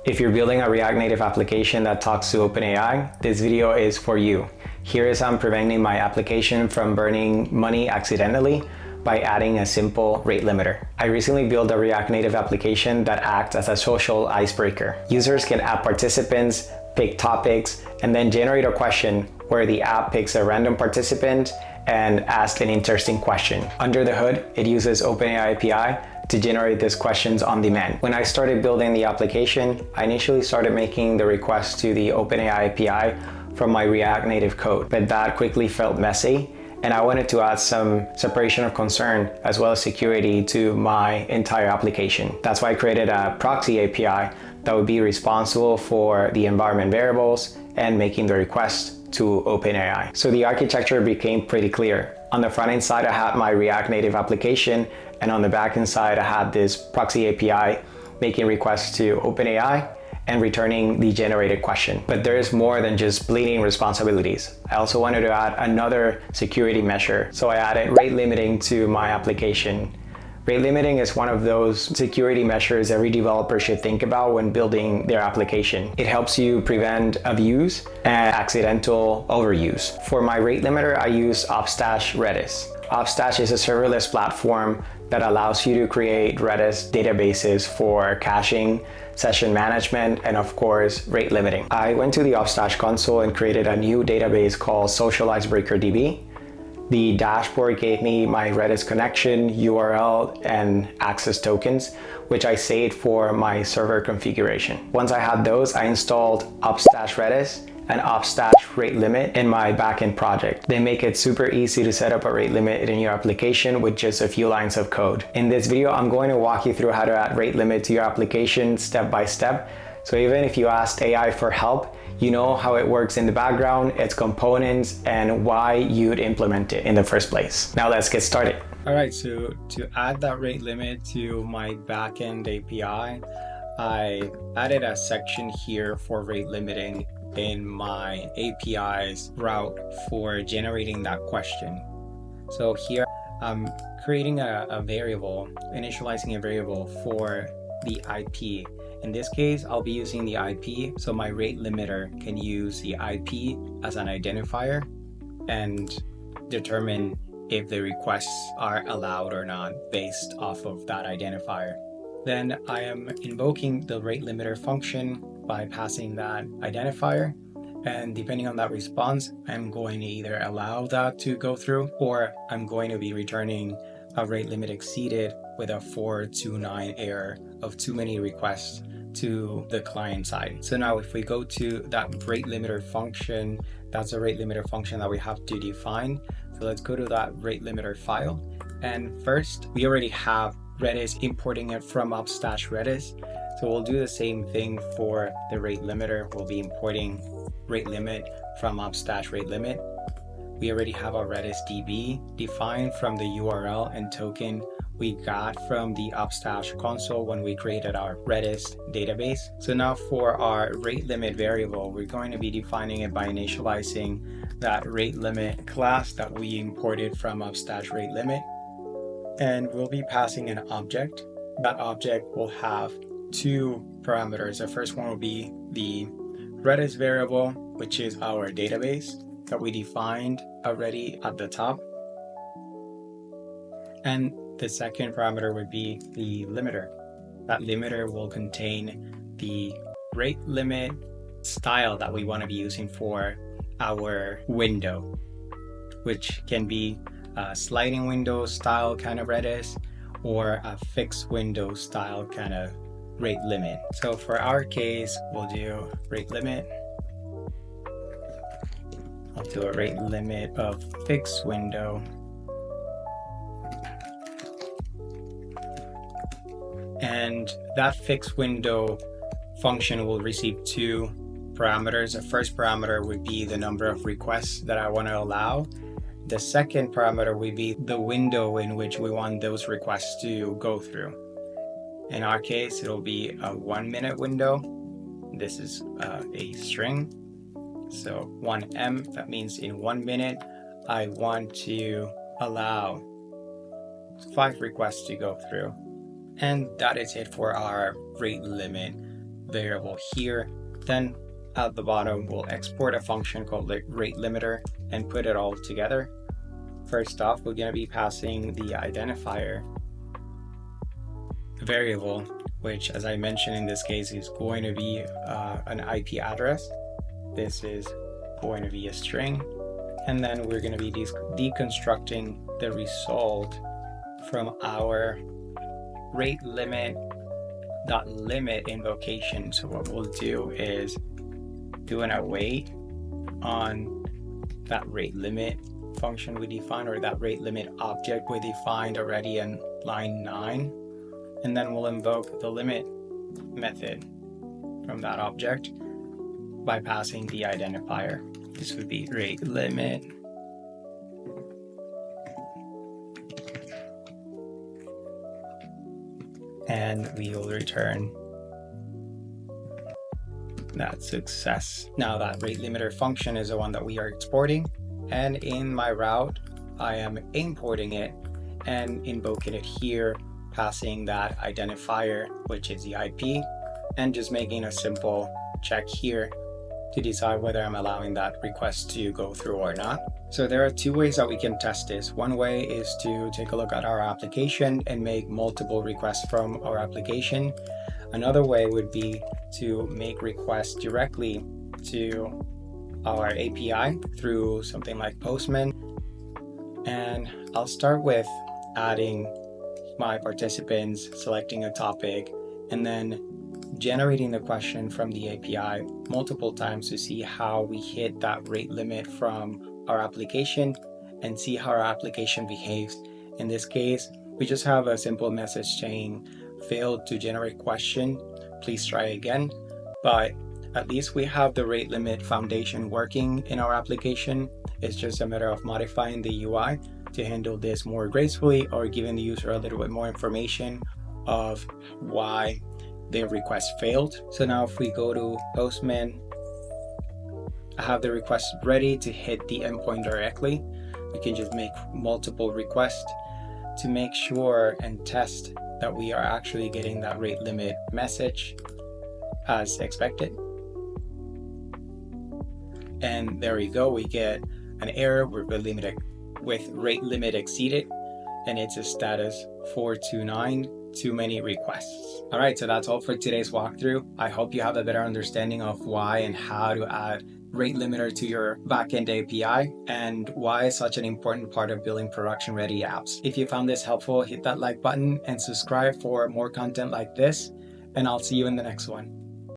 If you're building a React Native application that talks to OpenAI, this video is for you. Here is how I'm preventing my application from burning money accidentally by adding a simple rate limiter. I recently built a React Native application that acts as a social icebreaker. Users can add participants, pick topics, and then generate a question where the app picks a random participant and asks an interesting question. Under the hood, it uses OpenAI API to generate these questions on demand. When I started building the application, I initially started making the request to the OpenAI API from my React Native code, but that quickly felt messy, and I wanted to add some separation of concern as well as security to my entire application. That's why I created a proxy API that would be responsible for the environment variables and making the request to OpenAI. So the architecture became pretty clear. On the front end side, I had my React Native application, and on the back end side, I had this proxy API making requests to OpenAI and returning the generated question. But there is more than just bleeding responsibilities. I also wanted to add another security measure. So I added rate limiting to my application. Rate limiting is one of those security measures every developer should think about when building their application. It helps you prevent abuse and accidental overuse. For my rate limiter, I use Upstash Redis. Upstash is a serverless platform that allows you to create Redis databases for caching, session management, and of course, rate limiting. I went to the Upstash console and created a new database called Social Icebreaker DB. The dashboard gave me my Redis connection, URL, and access tokens, which I saved for my server configuration. Once I had those, I installed Upstash Redis and Upstash Rate Limit in my backend project. They make it super easy to set up a rate limit in your application with just a few lines of code. In this video, I'm going to walk you through how to add rate limit to your application step by step. So even if you asked AI for help, you know how it works in the background, its components, and why you'd implement it in the first place. Now let's get started. All right, so to add that rate limit to my backend API, I added a section here for rate limiting in my API's route for generating that question. So here I'm creating a variable, initializing a variable for the IP. In this case, I'll be using the IP, so my rate limiter can use the IP as an identifier and determine if the requests are allowed or not based off of that identifier. Then I am invoking the rate limiter function by passing that identifier, and depending on that response, I'm going to either allow that to go through, or I'm going to be returning a rate limit exceeded with a 429 error of too many requests to the client side. So now if we go to that rate limiter function, that's a rate limiter function that we have to define. So let's go to that rate limiter file. And first, we already have Redis importing it from Upstash Redis. So we'll do the same thing for the rate limiter. We'll be importing rate limit from Upstash Rate Limit. We already have our Redis DB defined from the URL and token we got from the Upstash console when we created our Redis database. So now for our rate limit variable, we're going to be defining it by initializing that rate limit class that we imported from Upstash Rate Limit. And we'll be passing an object. That object will have two parameters. The first one will be the Redis variable, which is our database that we defined already at the top. And the second parameter would be the limiter. That limiter will contain the rate limit style that we want to be using for our window, which can be a sliding window style kind of Redis or a fixed window style kind of rate limit. So for our case, we'll do rate limit. I'll do a rate limit of fixed window. And that fixed window function will receive two parameters. The first parameter would be the number of requests that I want to allow. The second parameter would be the window in which we want those requests to go through. In our case, it'll be a 1 minute window. This is a string. So 1M, that means in 1 minute, I want to allow 5 requests to go through. And that is it for our rate limit variable here. Then at the bottom, we'll export a function called rate limiter and put it all together. First off, we're going to be passing the identifier variable, which, as I mentioned in this case, is going to be an IP address. This is going to be a string. And then we're going to be deconstructing the result from our rate limit.limit invocation. So what we'll do is do an await on that rate limit function we defined, or that rate limit object we defined already in line 9. And then we'll invoke the limit method from that object by passing the identifier. This would be rate limit. And we will return that success. Now that rate limiter function is the one that we are exporting. And in my route, I am importing it and invoking it here, passing that identifier, which is the IP, and just making a simple check here to decide whether I'm allowing that request to go through or not. So there are two ways that we can test this. One way is to take a look at our application and make multiple requests from our application. Another way would be to make requests directly to our API through something like Postman. And I'll start with adding my participants, selecting a topic, and then generating the question from the API multiple times to see how we hit that rate limit from our application and see how our application behaves. In this case, we just have a simple message saying, failed to generate question, please try again. But at least we have the rate limit foundation working in our application. It's just a matter of modifying the UI to handle this more gracefully, or giving the user a little bit more information of why their request failed. So now if we go to Postman, I have the request ready to hit the endpoint directly. We can just make multiple requests to make sure and test that we are actually getting that rate limit message as expected. And there we go, we get an error with rate limit exceeded, and it's a status 429, too many requests. All right, so that's all for today's walkthrough. I hope you have a better understanding of why and how to add rate limiter to your backend API, and why it's such an important part of building production ready apps. If you found this helpful, hit that like button and subscribe for more content like this, and I'll see you in the next one.